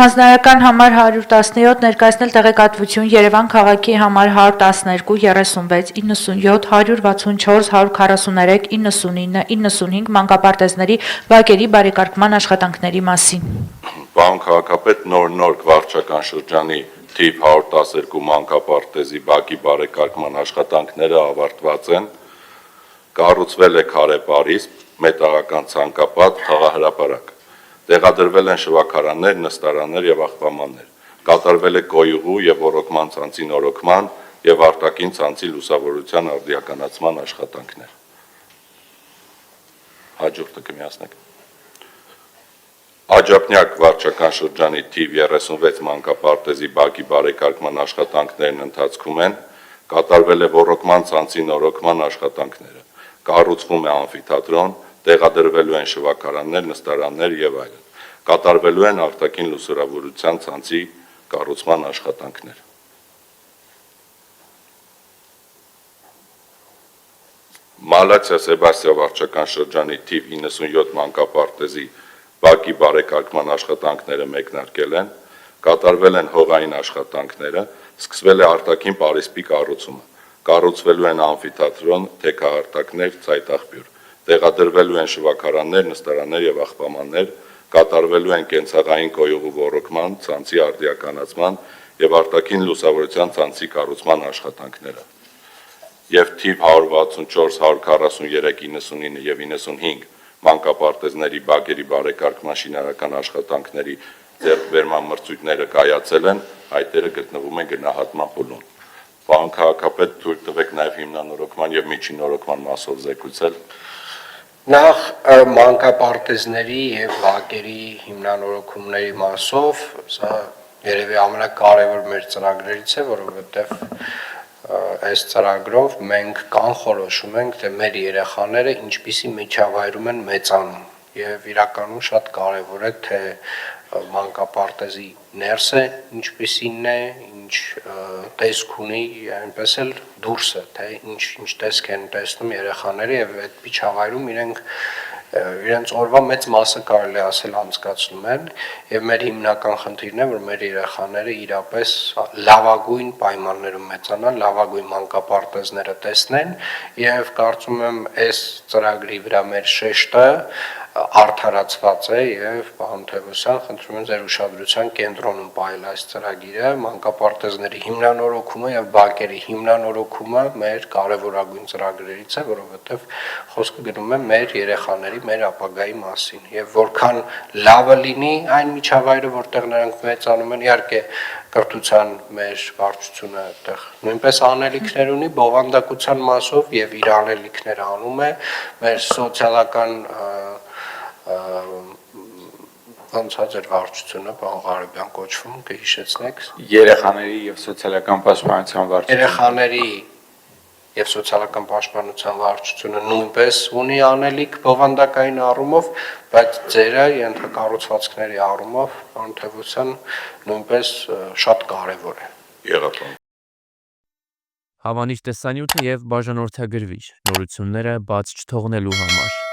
Հանձնարարական համար 117 ներկայացնել տեղեկատվություն Երևան քաղաքի համար 112, 36, 97, 164, 143, 99, 95 մանկապարտեզների բակերի բարեկարգման աշխատանքների մասին։ Պարոն քաղաքապետ, նոր վարչական շրջանի թիվ 112 մանկապարտեզի բակի բարեկարգման աշխատանքները ավարտված են, կառուցվել է քարե պարիսպ, մետաղական ցանկապատ, խաղահրապարակ, տեղադրվել են շվաքարաններ, նստարաններ եւ աղբամաններ, կատարվել է կոյուղու եւ ոռոգման ցանցի նորոգման եւ արտաքին ցանցի լուսավորության արդիականացման աշխատանքներ։ Հաջորդը կմիացնեք։ Աջափնյակ վարչական շրջանի թիվ 36 մանկապարտեզի բակի բարեկարգման աշխատանքներն ընթացքում են, կատարվել է ոռոգման ցանցի նորոգման աշխատանքները, կառուցվում է ամֆիթատրոն, տեղադրվելու են շվաքարաններ, նստարաններ եւ այլն, կատարվելու են արտաքին լուսավորության ցանցի կառուցման աշխատանքներ։ Մալացիա Սեբաստիա վարչական շրջանի թիվ 97 մանկապարտեզի բակի բարեկարգման աշխատանքները մեկնարկել են, կատարվել են հողային աշխատանքները, սկսվել է արտաքին պարիսպի կառուցումը, կառուցվելու են ամֆիթատրոն, թեքահարտակներ, ցայտաղբյուր, տեղադրվելու են շվաքարաններ, նստարաններ եւ աղբամաններ, կատարվելու են կենցաղային կոյուղու ոռոգման, ցանցի արդիականացման եւ արտաքին լուսավորության ցանցի կառուցման աշխատանքները։ Եվ թիվ 164, 143, 99 եւ 95 մանկապարտեզների բակերի բարեկարգման շինարարական աշխատանքների ձեռքբերման մրցույթները կայացել են, հայտերը գտնվում են գնահատման փուլում։ Պարոն քաղաքապետ, թույլ տվեք նաեւ հիմնանորոգման եւ միջինորոգման մասով զեկուցել։ Նախ մանկապարտեզների եւ բակերի հիմնանորոգումների մասով, սա երևի ամենակարևոր մեր ծրագրերից է, որովհետեւ այս ծրագրով մենք կանխորոշում ենք, թե մեր երեխաները ինչպիսի միջավայրում են մեծանում եւ իրականում շատ կարեւոր է, թե մանկապարտեզի ներսը ինչպիսին է, ինչ տեսք ունի, այնպես էլ դուրսը, թե ինչ տեսք են տեսնում երեխաները եւ այդ միջավայրում իրենց օրվա մեծ մասը կարելի ասել անցկացնում են եւ մեր հիմնական խնդիրն է, որ մեր երեխաները իրապես լավագույն պայմաններում մեծանան, լավագույն մանկապարտեզները տեսնեն եւ կարծում եմ այս ծրագրի վրա մեր շեշտը արդարացված է եւ պարոն Թևոսյան, խնդրում եմ ձեր ուշադրության կենտրոնում պահել այս ծրագիրը, մանկապարտեզների հիմնանորոգումը եւ բակերի հիմնանորոգումը մեր կարեւորագույն ծրագրերից է, որովհետեւ խոսքը գնում է մեր երեխաների, մեր ապագայի մասին եւ որքան լավը լինի այն միջավայրը, որտեղ նրանք մեծանում են, իհարկե կրթության մեր վարչությունը այդտեղ նույնպես անելիքներ ունի, բովանդակության մասով եւ իր անելիքները անում է, մեր սոցիալական ոնց է ձեր վարչությունը, պարոն Ղարաբյան կոչվում, կհիշեցնեք։ Երեխաների եւ սոցիալական պաշտպանության վարչությունը։ Երեխաների եւ սոցիալական պաշտպանության վարչությունը նույնպես ունի անելիք բովանդակային առումով, բայց ձերը ենթակառուցվածքների առումով, պարոն Թևոսյան, նույնպես շատ կարեւոր է։ Եղավ։ Հավանիչ տեսանյութը եւ բաժանորդագրվիչ նորությունները բաց չթողնելու համար